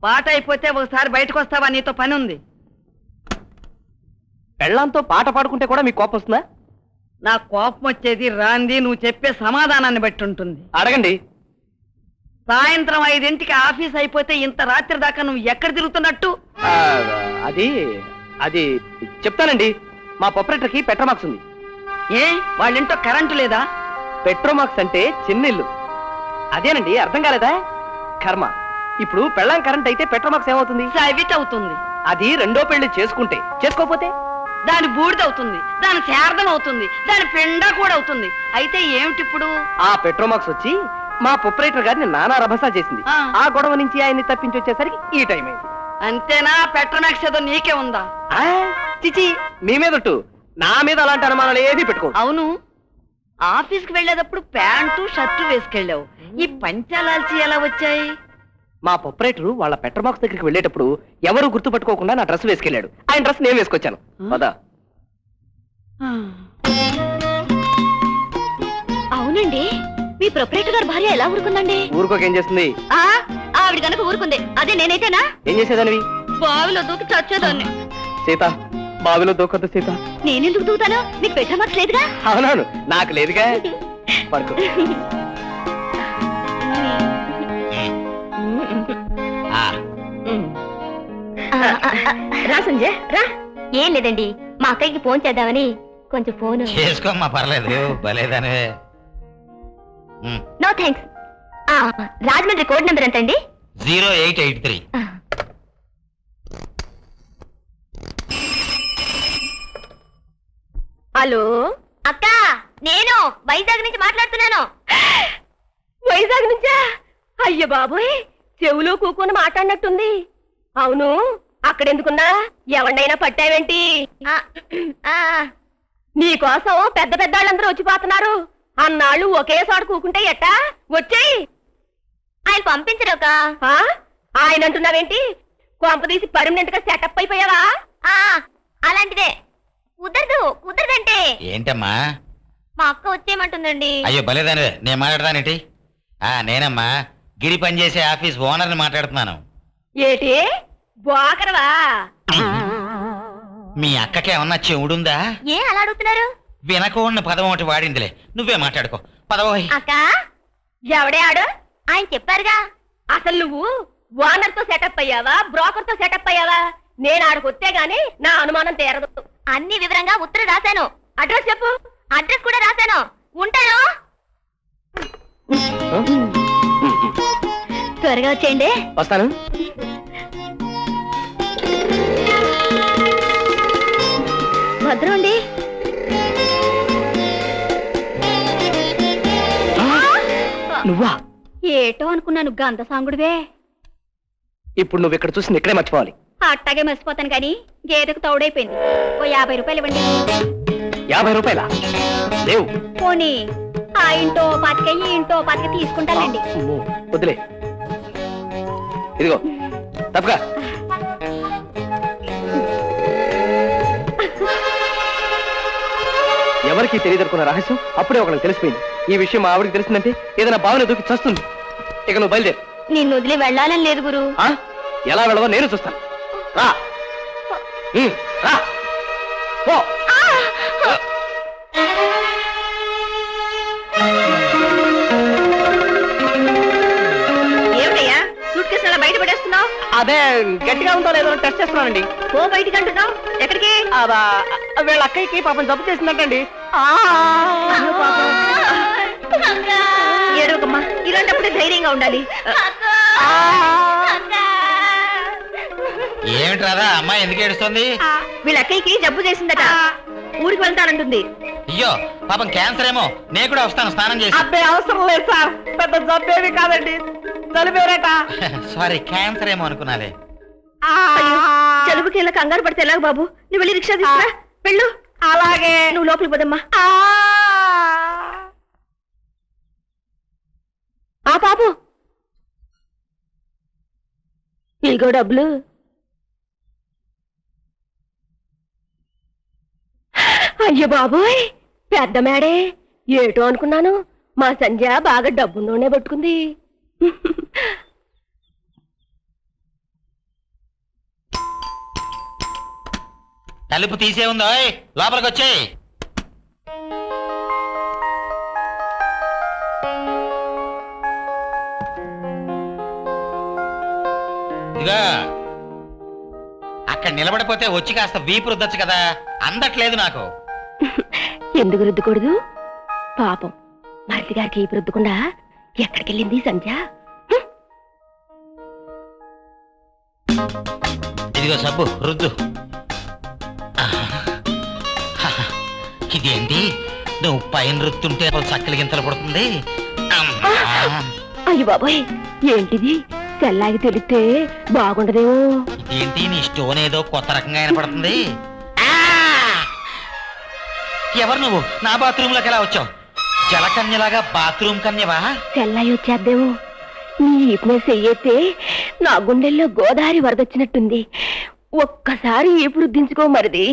పాట అయిపోతే ఒకసారి బయటకు వస్తావా? నీతో పని ఉంది. పెళ్ళంతో పాట పాడుకుంటే కూడా మీకు కోపం వస్తుందా? నా కోపం వచ్చేది రాంది నువ్వు చెప్పే సమాధానాన్ని బట్టి ఉంటుంది. అడగండి. సాయంత్రం 5ంటికి ఆఫీస్ అయిపోతే ఇంత రాత్రి దాకా నువ్వు ఎక్కడ తిరుగుతున్నట్టు? అది అది చెప్తానండి. మా పొపరేటర్కి పెట్రోమాక్స్ ఉంది. ఏ వాళ్ళింటో కరెంటు లేదా? పెట్రోమాక్స్ అంటే చిన్నిల్లు. అదేనండి, అర్థం కాలేదా? కర్మ. ఇప్పుడు పెళ్ళాం కరెంట్ అయితే పెట్రోమాక్స్ ఏమవుతుంది? సవిట్ అవుతుంది. అది రెండో పెళ్లి చేసుకుంటే, చేసుకోకపోతే దాని బూడిదవుతుంది, దాని శారదం అవుతుంది, దాని పిండ కూడా అవుతుంది. అయితే ఏమిటిప్పుడు? ఆ పెట్రోమాక్స్ వచ్చి మా పొపరేటర్ గారిని నానా రభసా చేసింది. ఆ గొడవ నుంచి ఆయన్ని తప్పించి వచ్చేసరికి ఈ టైం అయింది. అంతేనా? పెట్రోమాక్స్ ఏదో నీకే ఉందా? చిచి, మీ మీదట్టు నా మీద అలాంటి అనుమానాలు ఏది పెట్టుకో. అవును, ఆఫీస్కి వెళ్ళేటప్పుడు ప్యాంటు షర్టు వేసుకెళ్ళావు. ఈ పంచాలాల్చి ఎలా వచ్చాయి? మా పొపరేటర్ వాళ్ళ పెట్రోమాక్స్ దగ్గరికి వెళ్ళేటప్పుడు ఎవరు గుర్తుపట్టుకోకుండా నా డ్రెస్ వేసుకెళ్ళాడు. ఆయన డ్రెస్ నేను వేసుకొచ్చాను. పదా. అవునండి, మీ ప్రొపరేటర్ గారి భార్య ఎలా ఊరుకుందండి? ఊరుకోకేం చేస్తుంది? ఆవిడ కనుక ఊరుకుంది, అదే నేనైతేనా? ఏం చేసేదానివి? బావిలో దూకి చచ్చేదాన్ని. సీత, బావిలో దూకొద్దు సీత. నేనెందుకు దూకుతాను? నీకు పెట్రోమాక్స్ లేదుగా? అవునవును, నాకు లేదుగా. పడుకో. రా సంజయ్ రా. ఏం లేదండి, మా అక్కయ్యకి ఫోన్ చేద్దామని. కొంచెం ఫోన్ చేసుకోమ్మా, పర్లేదు. భలేదానే. No thanks. Rajahmundry code number ఎంత అండి? 0883. హలో అక్క, నేను వైజాగ్ నుంచి మాట్లాడుతున్నాను. వైజాగ్ నుంచా? అయ్య బాబోయ్, చెవులో కూకుని మాట్లాడినట్టుంది. అవును, అక్కడెందుకున్నా? ఎవరినైనా పట్టావేంటి? నీకోసం పెద్ద పెద్దాళ్ళందరూ వచ్చిపోతున్నారు. అన్నాళ్ళు ఒకే చోట కూకుంటే ఎట్టా? వచ్చేయి. ఆయన పంపించరుక. ఆయన అంటున్నావేంటి? కొంపదీసి పర్మనెంట్ గా సెటప్ అయిపోయావా? అలాంటిదే. కుదరదంటే ఏంటమ్మా? మా అక్క వచ్చేయమంటుందండి. అయ్యో భలేదానే, నేను మాట్లాడతానేంటి? నేనమ్మా గిరి పనిచేసే ఆఫీస్ ఓనర్ని మాట్లాడుతున్నాను. ఏటి బోకరవా? మీ అక్కకేమన్నా చెవుడుందా? ఏ అలా అడుగుతున్నారు? వినకోడిన పదం ఒకటి వాడిందిలే, నువ్వే మాట్లాడుకో. పదవోయ్. అక్క, ఎవడే ఆడు? ఆయన చెప్పారుగా. అసలు నువ్వు ఓనర్ తో సెటప్ అయ్యావా, బ్రోకర్ తో సెటప్ అయ్యావా? నేను ఆడకొస్తే గాని నా అనుమానం తీరదు. అన్ని వివరంగా ఉత్తరం రాశాను. అడ్రస్ చెప్పు. అడ్రస్ కూడా రాశాను. ఉంటాను. త్వరగా వచ్చేయండి. వస్తాను. భద్రం అండి. నువ్వా? ఏటో అనుకున్నాను, గంధ సాంగుడివే. ఇప్పుడు నువ్వు ఇక్కడ చూసి ఇక్కడే మర్చిపోవాలి. అట్టాగే మర్చిపోతాను కానీ గేదెకు తౌడైపోయింది. ఓ 50 రూపాయలు ఇవ్వండి. 50 రూపాయలా? లేవు. పోనీ ఆ ఇంటో పాతిక ఈ ఇంటో పాతిక తీసుకుంటానండి. వద్దులే. ఇదిగో తప్పగా. ఎవరికి తెలియదనుకున్న రహస్యం అప్పుడే ఒకరికి తెలిసిపోయింది. ఈ విషయం మా ఆవిడికి తెలిసిందంటే ఏదైనా భావన దూకి చస్తుంది. ఇక నువ్వు బయలుదేరు. నిన్ను వదిలి వెళ్ళాలని లేదు గురు. ఎలా వెళ్ళవో నేను చూస్తాను. రా రా. ఏమిటయ్యా సూట్ కేసు అలా బయట పడేస్తున్నావు? అదే గట్టిగా ఉందో లేదో టెస్ట్ చేస్తున్నానండి. ఓ బయటికి అంటున్నావు? ఎక్కడికి? వీళ్ళ అక్కయ్యకి పాపం జబ్బు చేసిందంటండి. ఏడవకమ్మా, ఇలాంటప్పుడే ధైర్యంగా ఉండాలి. ఏమిటి రాదా అమ్మాయి ఎందుకు ఏడుస్తుంది? వీళ్ళ అక్కయ్యకి జబ్బు చేసిందట, ఊరికి వెళ్తానంటుంది. అయ్యో పాపం క్యాన్సర్ ఏమో. నేను కూడా వస్తాను స్నానం చేసి. అబ్బాయి అవసరం లేదు సార్, పెద్ద జబ్బేవి కాదండి, చనిపోయారట. సారీ, క్యాన్సర్ ఏమో అనుకున్నాలే. చదువుకి ఇలా కంగారు పడితే ఎలాగ బాబు? నువ్వు వెళ్ళి రిక్షా తీసుకురా, వెళ్ళు. అలాగే. నువ్వు లోపలికి పోదమ్మా. బాబు ఇగో డబ్బులు. అయ్యో బాబోయ్, పెద్ద మేడే. ఏటో అనుకున్నాను, మా సంధ్య బాగా డబ్బున్నోనే పట్టుకుంది. తలుపు తీసే ఉందో లోపలికి వచ్చేయ్. ఇదిగా అక్కడ నిలబడిపోతే వచ్చి కాస్త వీపు రుద్దొచ్చు కదా, అందట్లేదు నాకు. ఎందుకు రుద్దకూడదు? పాపం మరిది గారికి ఈ రుద్దకుండా ఎక్కడికెళ్ళింది సంధ్య? ఇదిగో సబ్బు రుద్దు. ఇదేంటి నువ్వు పైన రుత్తుంటే చక్కలి గింతలు పడుతుంది. అయ్య బాబాయ్, ఏంటిది? తెల్లాగి తెలిస్తే బాగుండదేమో. ఏంటి నీ స్టోన్ ఏదో కొత్త రకంగా వినపడుతుంది. ఎవరు నువ్వు? నా బాత్రూమ్ లోకి ఎలా వచ్చావు? జలకన్యలాగా బాత్రూమ్ కన్యవా? తెల్లాయి వచ్చేద్దేమో. నీ ఈపు మీద చెయ్యేస్తే నా గుండెల్లో గోదావరి వరదొచ్చినట్టుంది. ఒక్కసారి ఈపు రుద్దించుకో మరిది.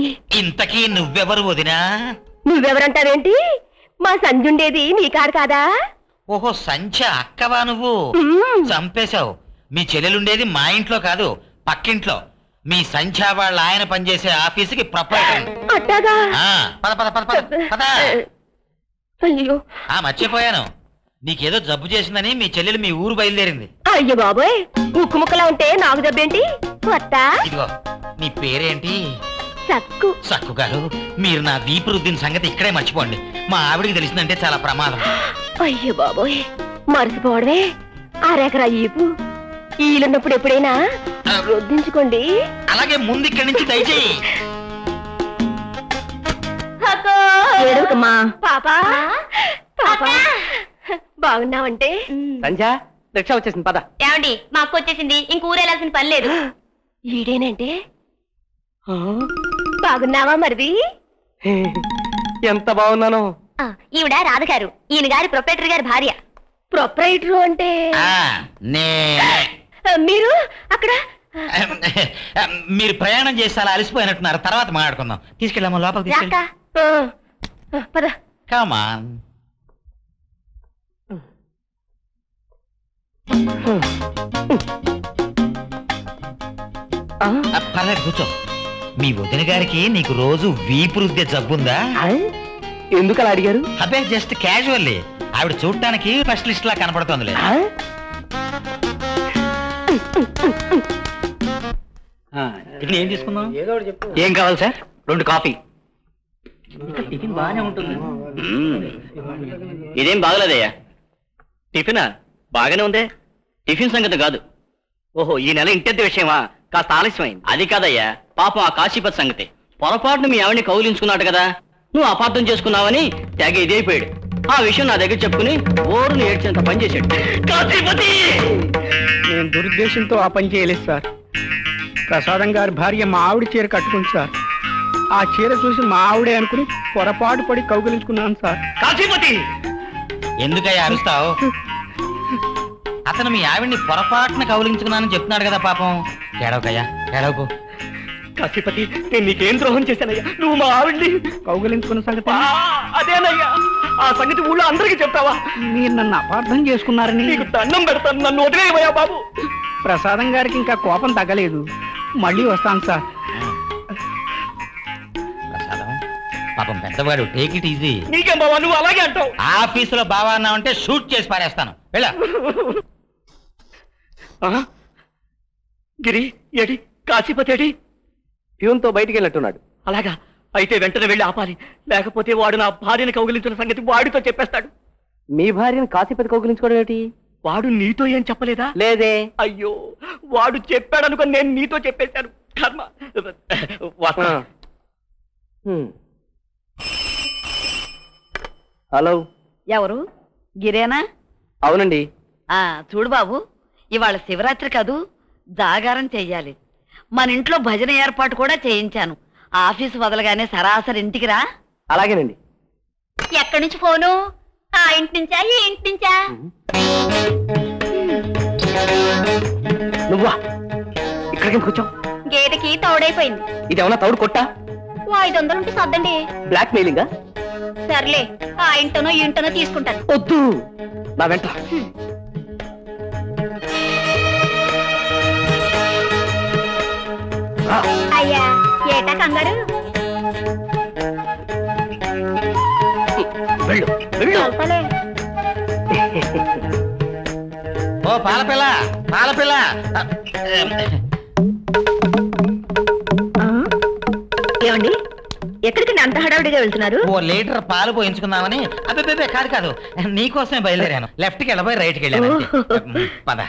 ఇంతకీ నువ్వెవరు వదినా? నువ్వెవరంటావేంటి? మా సంజుండేది నీ కాడు కాదా? ఓహో సంచ అక్కవా నువ్వు? చంపేశావు. మీ చెల్లెలుండేది మా ఇంట్లో కాదు, పక్కింట్లో. మీ సంధ్య వాళ్ళ ఆయన పనిచేసే ఆఫీసుకి ప్రొపరేటర్. అట్టాగా? పద పద పద పద పద. అయ్యో మర్చిపోయాను, నీకేదో జబ్బు చేసిందని మీ చెల్లెలు మీ ఊరు బయలుదేరింది. అయ్యో బాబోయ్, ఉక్కు ముక్కలా ఉంటే నాకు జబ్బేంటి? కొత్త ఇదిగో నీ పేరేంటి? సక్కు. సక్కు గారు, మీరు నా వీపు రుద్దిన సంగతి ఇక్కడే మర్చిపోండి. మా ఆవిడికి తెలిసిందంటే చాలా ప్రమాదం. అయ్యో బాబోయ్, మర్చిపోవడమే. అరెకరా ఈపు ఈలున్నప్పుడు ఎప్పుడైనా రుద్దించుకోండి. అలాగే ముందు ఇక్కడి నుంచి దయచేయి. ఏడవకమ్మా. పాపా పాపా, బాగున్నావంటే? సంధ్య రిక్షా వచ్చేసింది, పద. ఏమండి, మా అక్క వచ్చేసింది, ఇంక ఊరెళ్ళాల్సిన పని లేదు. ఈడేనంటే బాగున్నావా మరిది? ఎంత బాగున్నాను. ఈవిడ రాధగారు, ఈయన గారి ప్రొపరేటర్ గారి భార్య. ప్రొపరేటర్ అంటే మీరు అక్కడ మీరు ప్రయాణం చేసి అలా అలసిపోయినట్టున్నారు, తర్వాత మాట్లాడుకుందాం. తీసుకెళ్ళామా లోపలికి? పద. కామాన్. పర్లేదు కూర్చో. మీ వదిన గారికి నీకు రోజు వీపు రుద్దే జబ్బుందా? ఎందుకు అలా అడిగారు? అబ్బే జస్ట్ క్యాజువల్లీ. ఆవిడ చూడటానికి స్పెషలిస్ట్ లా కనపడుతోంది. ఏం తీసుకుందాం? ఏం కావాలి సార్? 2 కాఫీ. టిఫిన్ బాగానే ఉంటుంది. ఇదేం బాగలేదయ్యా. టిఫినా? బాగానే ఉందే. టిఫిన్ సంగతి కాదు. ఓహో, ఈ నెల ఇంటెద్ద విషయమా? కాస్త ఆలస్యమైంది. అది కాదయ్యా, పాపం ఆ కాశీపతి సంగతి. పొరపాటును మీ ఆవిడ్ని కౌలించుకున్నాడు కదా, నువ్వు అపార్థం చేసుకున్నావని తెగ ఇదైపోయాడు. ఆ విషయం నా దగ్గర చెప్పుకుని ఓరును ఏడ్చేంత పని చేశాడు. కాశీపతి! నేను దురుద్దేశంతో ఆ పని చేయలేదు సార్. ప్రసాదం గారి భార్య మా ఆవిడ చీర కట్టుకుంది సార్. ఆ చీర చూసి మా ఆవిడే అనుకుని పొరపాటు పడి కౌగిలించుకున్నాను సార్. కాశీపతి! ఎందుకయ్యా అరుస్తావు? అతను మీ ఆవిడ్ని పొరపాటున కౌలించుకున్నానని చెప్తున్నాడు కదా పాపం. ఏడవకయ్యా, ఏడవకు. కాశీపతి, నేను నీకేం ద్రోహం చేశానయ్యా? నువ్వు మా ఆవిడ్ని కౌగిలించుకున్న సంగతి అదేనయ్యా. ఆ సంగతి ఊళ్ళో అందరికీ చెప్తావా? మీరు నన్ను అపార్థం చేసుకున్నారని. నీకు దండం పెడతాను, నన్ను వదిలేవయ్యా బాబు. ప్రసాదం గారికి ఇంకా కోపం తగ్గలేదు. మళ్ళీ వస్తాను సార్. ప్రసాదం పాపం పెద్దవాడు, టేక్ ఇట్ ఈజీ. నీకేం బాబా, నువ్వు అలాగే అంటావు. ఆఫీసులో బావా అన్నావంటే షూట్ చేసి పారేస్తాను. వెళ్ళ. గిరి ఏడి? కాశీపతి ఏడి? ప్యూన్తో బయటికి వెళ్ళినట్టున్నాడు. అలాగా? అయితే వెంటనే వెళ్ళి ఆపాలి, లేకపోతే వాడు నా భార్యను కౌగిలించిన సంగతి వాడితో చెప్పేస్తాడు. మీ భార్యను కాశీపతి కౌగిలించుకోవడం ఏమిటి? వాడు నీతో ఏం చెప్పలేదా? లేదే. అయ్యో, వాడు చెప్పాడనుకో నేను నీతో చెప్పేశాను. కర్మ. వస్తా. హలో, ఎవరు? గిరేనా? అవునండి. చూడు బాబు, ఇవాళ శివరాత్రి కాదు, జాగారం చెయ్యాలి. మన ఇంట్లో భజన ఏర్పాటు కూడా చేయించాను. ఆఫీసు వదలగానే సరాసరి ఇంటికి రా. అలాగేనండి. ఎక్కడి నుంచి ఫోను? ఆ ఇంటి నుంచా, ఈ ఇంటి నుంచా? నువ్వా? ఇక్కడికి కూర్చో. గేదెకి తౌడైపోయింది. ఇది ఏమన్నా తౌడు కొట్టా? 500 ఉంటే సర్దండి. బ్లాక్ మెయిలింగా? సర్లే, ఆ ఇంటనో ఈ ఇంటనో తీసుకుంటాను. వద్దు, నా వెంట. అయ్యా, ఏటా కంగారు? వెళ్ళు వెళ్ళు ఓ పాలపిల్ల పాలపిల్ల ఏమండి ఎక్కడికి అంత హడావుడిగా వెళ్తున్నారు ఓ లీటర్ పాలు పోయించుకుందామని అబ్బే కాదు కాదు నీకోసమే బయలుదేరాను లెఫ్ట్కి వెళ్ళబోయి రైట్కి వెళ్ళాను అంతే. పద